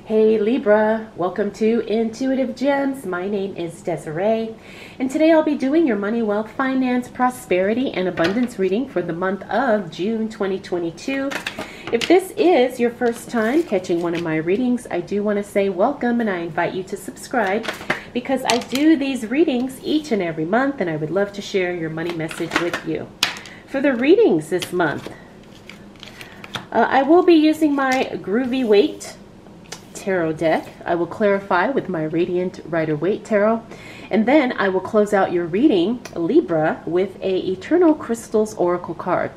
Hey Libra, welcome to Intuitive Gems. My name is Desiree, and today I'll be doing your money, wealth, finance, prosperity, and abundance reading for the month of June 2022. If this is your first time catching one of my readings, I do want to say welcome, and I invite you to subscribe because I do these readings each and every month, and I would love to share your money message with you. For the readings this month, I will be using my Groovy Waite tarot deck. I will clarify with my Radiant Rider-Waite tarot, and then I will close out your reading, Libra, with a Eternal Crystals Oracle card.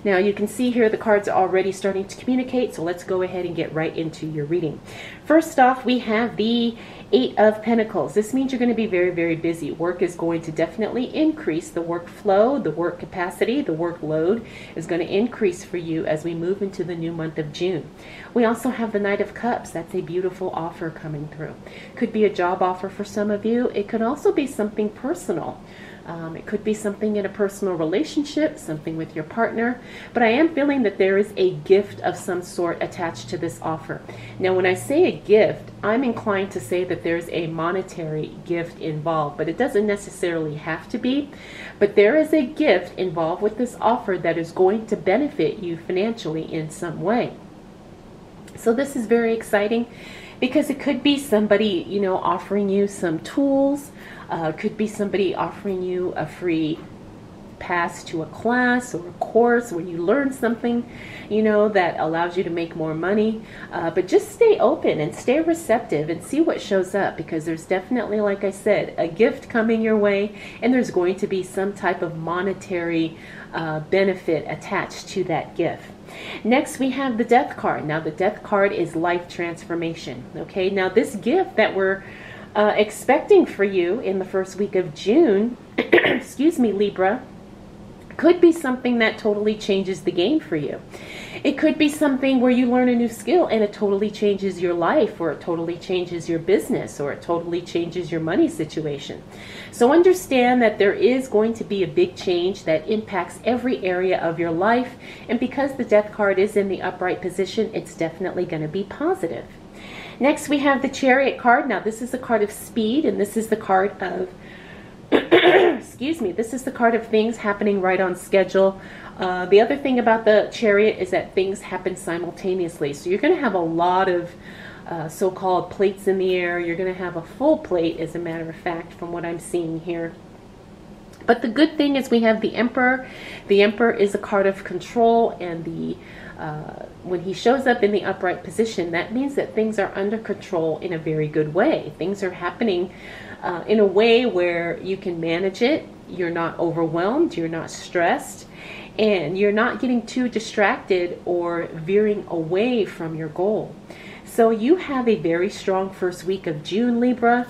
Now you can see here the cards are already starting to communicate, so let's go ahead and get right into your reading. First off, we have the Eight of Pentacles. This means you're going to be very, very busy. Work is going to definitely increase. The workflow, the work capacity, the workload is going to increase for you as we move into the new month of June. We also have the Knight of Cups. That's a beautiful offer coming through. Could be a job offer for some of you. It could also be something personal. It could be something in a personal relationship, something with your partner, but I am feeling that there is a gift of some sort attached to this offer. Now, when I say a gift, I'm inclined to say that there's a monetary gift involved, but it doesn't necessarily have to be. But there is a gift involved with this offer that is going to benefit you financially in some way. So this is very exciting because it could be somebody, offering you some tools. Could be somebody offering you a free pass to a class or a course where you learn something, that allows you to make more money. But just stay open and stay receptive and see what shows up, because there's definitely, like I said, a gift coming your way, and there's going to be some type of monetary benefit attached to that gift. Next, we have the Death card. Now, the Death card is life transformation. Okay, now this gift that we're expecting for you in the first week of June, excuse me, Libra, could be something that totally changes the game for you. It could be something where you learn a new skill and it totally changes your life, or it totally changes your business, or it totally changes your money situation. So understand that there is going to be a big change that impacts every area of your life, and because the Death card is in the upright position, it's definitely going to be positive. Next, we have the Chariot card. Now, this is the card of speed, and this is the card of, excuse me, this is the card of things happening right on schedule. The other thing about the Chariot is that things happen simultaneously. So you're going to have a lot of so-called plates in the air. You're going to have a full plate, as a matter of fact, from what I'm seeing here. But the good thing is we have the Emperor. The Emperor is a card of control, and when he shows up in the upright position, that means that things are under control in a very good way. Things are happening in a way where you can manage it. You're not overwhelmed, you're not stressed, and you're not getting too distracted or veering away from your goal. So you have a very strong first week of June, Libra.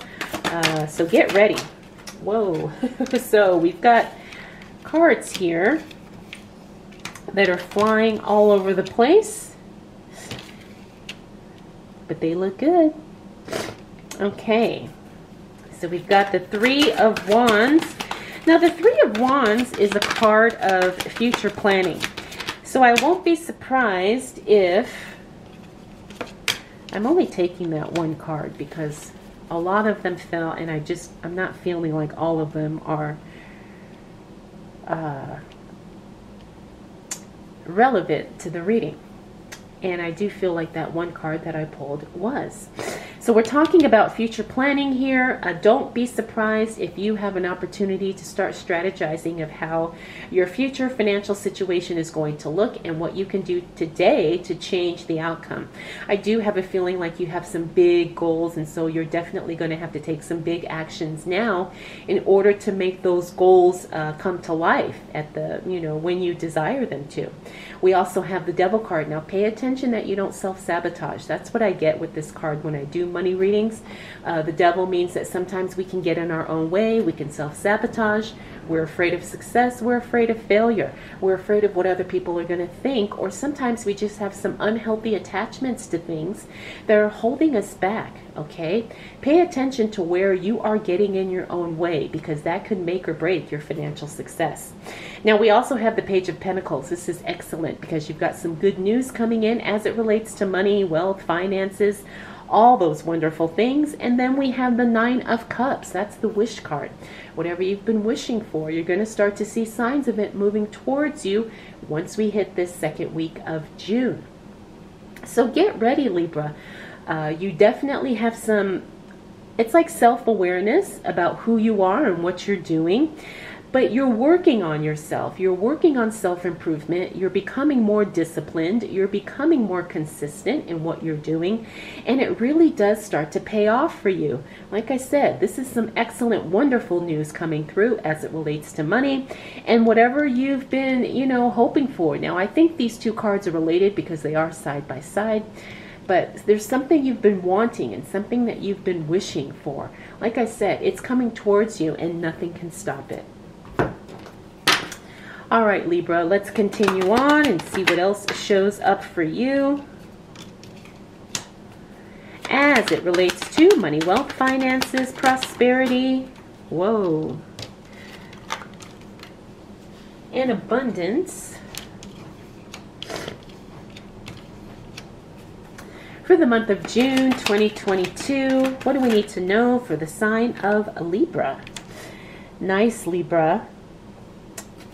So get ready. Whoa. So we've got cards here that are flying all over the place, but they look good. Okay, so we've got the Three of Wands. Now, the Three of Wands is a card of future planning. So I won't be surprised if, I'm only taking that one card because a lot of them fell, and I'm not feeling like all of them are relevant to the reading, and I do feel like that one card that I pulled was. So we're talking about future planning here. Don't be surprised if you have an opportunity to start strategizing of how your future financial situation is going to look and what you can do today to change the outcome. I do have a feeling like you have some big goals, and so you're definitely going to have to take some big actions now in order to make those goals come to life at the, when you desire them to. We also have the Devil card. Now, pay attention that you don't self-sabotage. That's what I get with this card when I do money readings. The Devil means that sometimes we can get in our own way. We can self-sabotage. We're afraid of success. We're afraid of failure. We're afraid of what other people are going to think. Or sometimes we just have some unhealthy attachments to things that are holding us back. Okay? Pay attention to where you are getting in your own way, because that could make or break your financial success. Now, we also have the Page of Pentacles. This is excellent because you've got some good news coming in as it relates to money, wealth, finances, all those wonderful things. And then we have the Nine of Cups. That's the wish card. Whatever you've been wishing for, you're going to start to see signs of it moving towards you once we hit this second week of June. So get ready, Libra. You definitely have some, it's like self-awareness about who you are and what you're doing. But you're working on yourself. You're working on self-improvement. You're becoming more disciplined. You're becoming more consistent in what you're doing. And it really does start to pay off for you. Like I said, this is some excellent, wonderful news coming through as it relates to money and whatever you've been, hoping for. Now, I think these two cards are related because they are side by side. But there's something you've been wanting and something that you've been wishing for. Like I said, it's coming towards you and nothing can stop it. All right, Libra, let's continue on and see what else shows up for you as it relates to money, wealth, finances, prosperity. Whoa. And abundance for the month of June 2022. What do we need to know for the sign of Libra? Nice, Libra.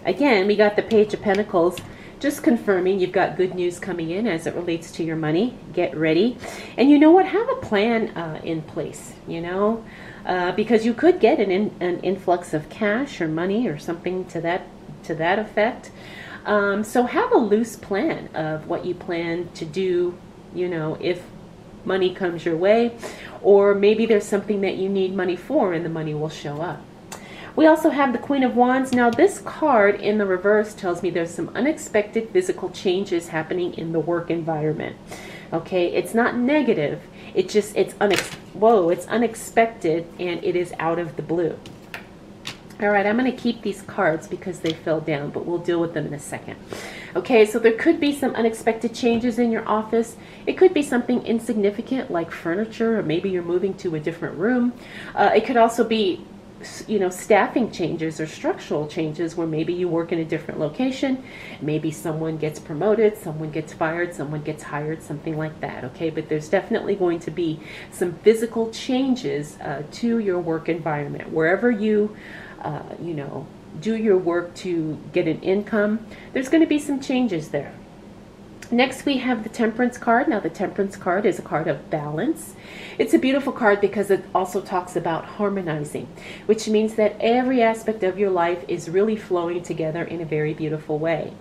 Again, we got the Page of Pentacles, just confirming you've got good news coming in as it relates to your money. Get ready. And you know what? Have a plan in place, because you could get an influx of cash or money or something to that effect. So have a loose plan of what you plan to do, if money comes your way, or maybe there's something that you need money for and the money will show up. We also have the Queen of Wands. Now this card in the reverse tells me there's some unexpected physical changes happening in the work environment. Okay, it's not negative. It's unexpected and it is out of the blue. All right, I'm going to keep these cards because they fell down, but we'll deal with them in a second. Okay, so there could be some unexpected changes in your office. It could be something insignificant like furniture, or maybe you're moving to a different room. It could also be staffing changes or structural changes where maybe you work in a different location. Maybe someone gets promoted, someone gets fired, someone gets hired, something like that. Okay, but there's definitely going to be some physical changes to your work environment. Wherever you, do your work to get an income, there's going to be some changes there. Next, we have the Temperance card. Now, the Temperance card is a card of balance. It's a beautiful card because it also talks about harmonizing, which means that every aspect of your life is really flowing together in a very beautiful way.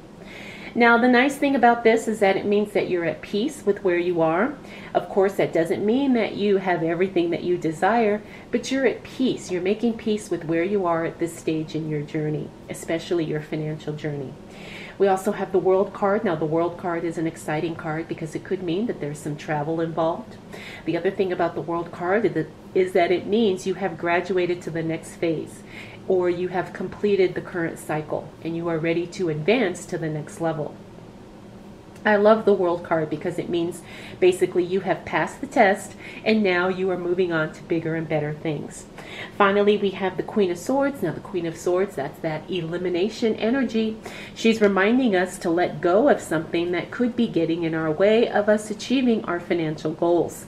Now, the nice thing about this is that it means that you're at peace with where you are. Of course, that doesn't mean that you have everything that you desire, but you're at peace. You're making peace with where you are at this stage in your journey, especially your financial journey. We also have the World card. Now, the World card is an exciting card because it could mean that there's some travel involved. The other thing about the World card is that it means you have graduated to the next phase, or you have completed the current cycle and you are ready to advance to the next level. I love the World card because it means basically you have passed the test and now you are moving on to bigger and better things. Finally, we have the Queen of Swords. Now, the Queen of Swords, that's that elimination energy. She's reminding us to let go of something that could be getting in our way of us achieving our financial goals.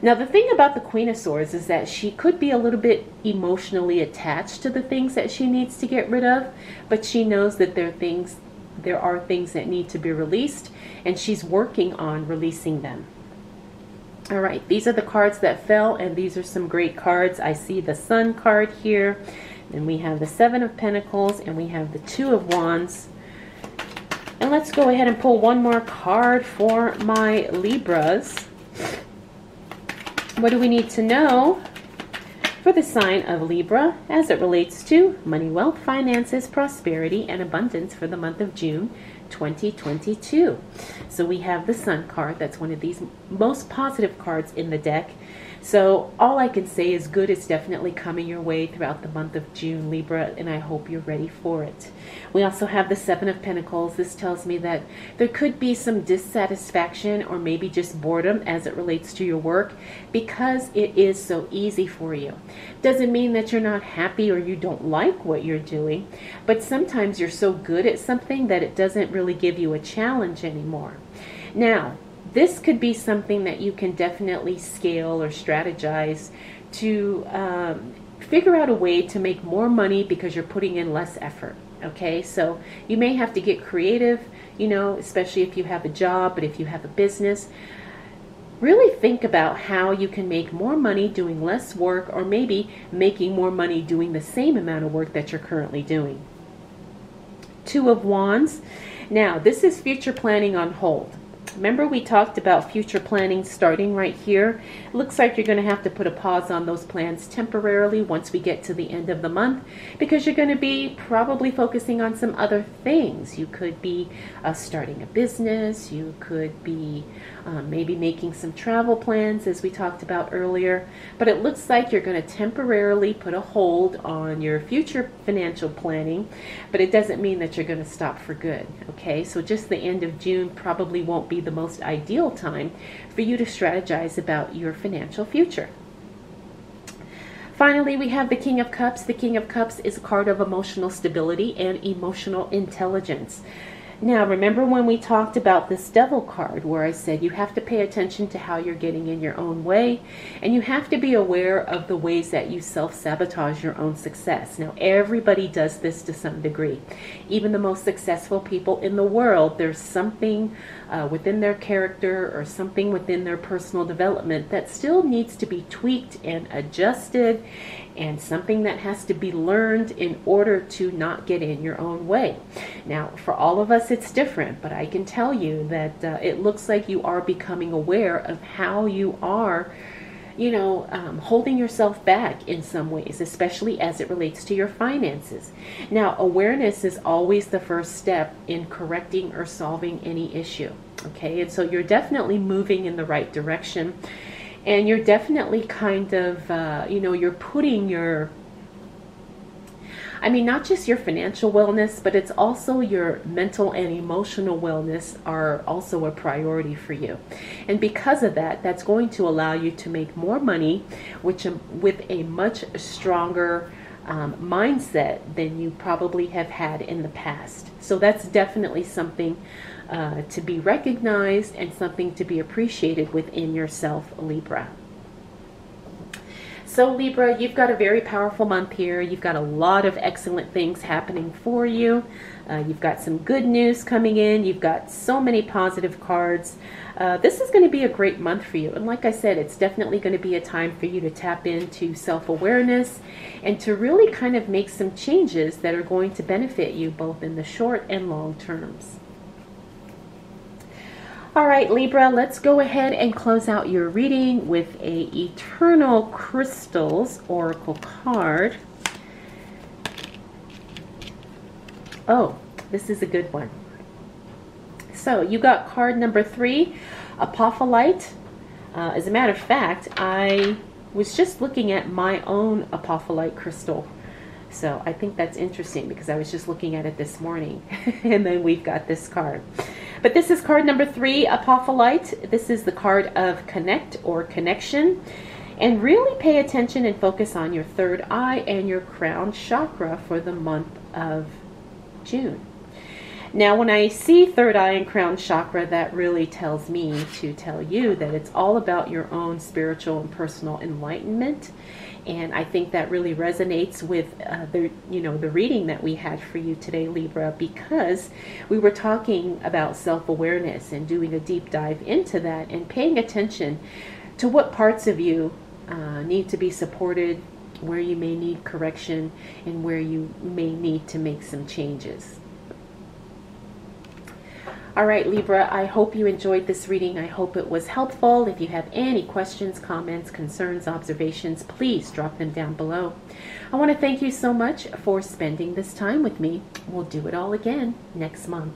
Now, the thing about the Queen of Swords is that she could be a little bit emotionally attached to the things that she needs to get rid of, but she knows that there are things that need to be released, and she's working on releasing them. All right, these are the cards that fell, and these are some great cards. I see the Sun card here, and we have the Seven of Pentacles, and we have the Two of Wands. And let's go ahead and pull one more card for my Libras. What do we need to know for the sign of Libra as it relates to money, wealth, finances, prosperity, and abundance for the month of June 2022. So we have the Sun card. That's one of these most positive cards in the deck. So all I can say is good is definitely coming your way throughout the month of June, Libra, and I hope you're ready for it. We also have the Seven of Pentacles. This tells me that there could be some dissatisfaction or maybe just boredom as it relates to your work because it is so easy for you. Doesn't mean that you're not happy or you don't like what you're doing, but sometimes you're so good at something that it doesn't really give you a challenge anymore. Now, this could be something that you can definitely scale or strategize to figure out a way to make more money because you're putting in less effort. Okay, so you may have to get creative, you know, especially if you have a job, but if you have a business, really think about how you can make more money doing less work, or maybe making more money doing the same amount of work that you're currently doing. Two of Wands. Now, this is future planning on hold. Remember we talked about future planning starting right here? It looks like you're going to have to put a pause on those plans temporarily once we get to the end of the month, because you're going to be probably focusing on some other things. You could be starting a business. You could be maybe making some travel plans, as we talked about earlier. But it looks like you're going to temporarily put a hold on your future financial planning, but it doesn't mean that you're going to stop for good. Okay, so just the end of June probably won't be the most ideal time for you to strategize about your financial future. Finally, we have the King of Cups. The King of Cups is a card of emotional stability and emotional intelligence. Now, remember when we talked about this Devil card, where I said you have to pay attention to how you're getting in your own way, and you have to be aware of the ways that you self-sabotage your own success. Now, everybody does this to some degree. Even the most successful people in the world, there's something within their character or something within their personal development that still needs to be tweaked and adjusted, and something that has to be learned in order to not get in your own way. Now, for all of us, it's different, but I can tell you that it looks like you are becoming aware of how you are, holding yourself back in some ways, especially as it relates to your finances. Now, awareness is always the first step in correcting or solving any issue. Okay, and so you're definitely moving in the right direction. And you're definitely kind of, you're putting your, not just your financial wellness, but it's also your mental and emotional wellness are also a priority for you. And because of that, that's going to allow you to make more money, with a much stronger mindset than you probably have had in the past. So that's definitely something to be recognized and something to be appreciated within yourself, Libra. So Libra, you've got a very powerful month here. You've got a lot of excellent things happening for you. You've got some good news coming in. You've got so many positive cards. This is going to be a great month for you. And like I said, it's definitely going to be a time for you to tap into self-awareness and to really kind of make some changes that are going to benefit you both in the short and long terms. All right, Libra, let's go ahead and close out your reading with a Eternal Crystals Oracle card. Oh, this is a good one. So you got card number 3, Apophyllite. As a matter of fact, I was just looking at my own Apophyllite crystal. So I think that's interesting because I was just looking at it this morning. And then we've got this card. But this is card number 3, Apophyllite. This is the card of connect or connection. And really pay attention and focus on your third eye and your crown chakra for the month of June. Now, when I see third eye and crown chakra, that really tells me to tell you that it's all about your own spiritual and personal enlightenment. And I think that really resonates with the reading that we had for you today, Libra, because we were talking about self-awareness and doing a deep dive into that and paying attention to what parts of you need to be supported, where you may need correction, and where you may need to make some changes. All right, Libra, I hope you enjoyed this reading. I hope it was helpful. If you have any questions, comments, concerns, observations, please drop them down below. I want to thank you so much for spending this time with me. We'll do it all again next month.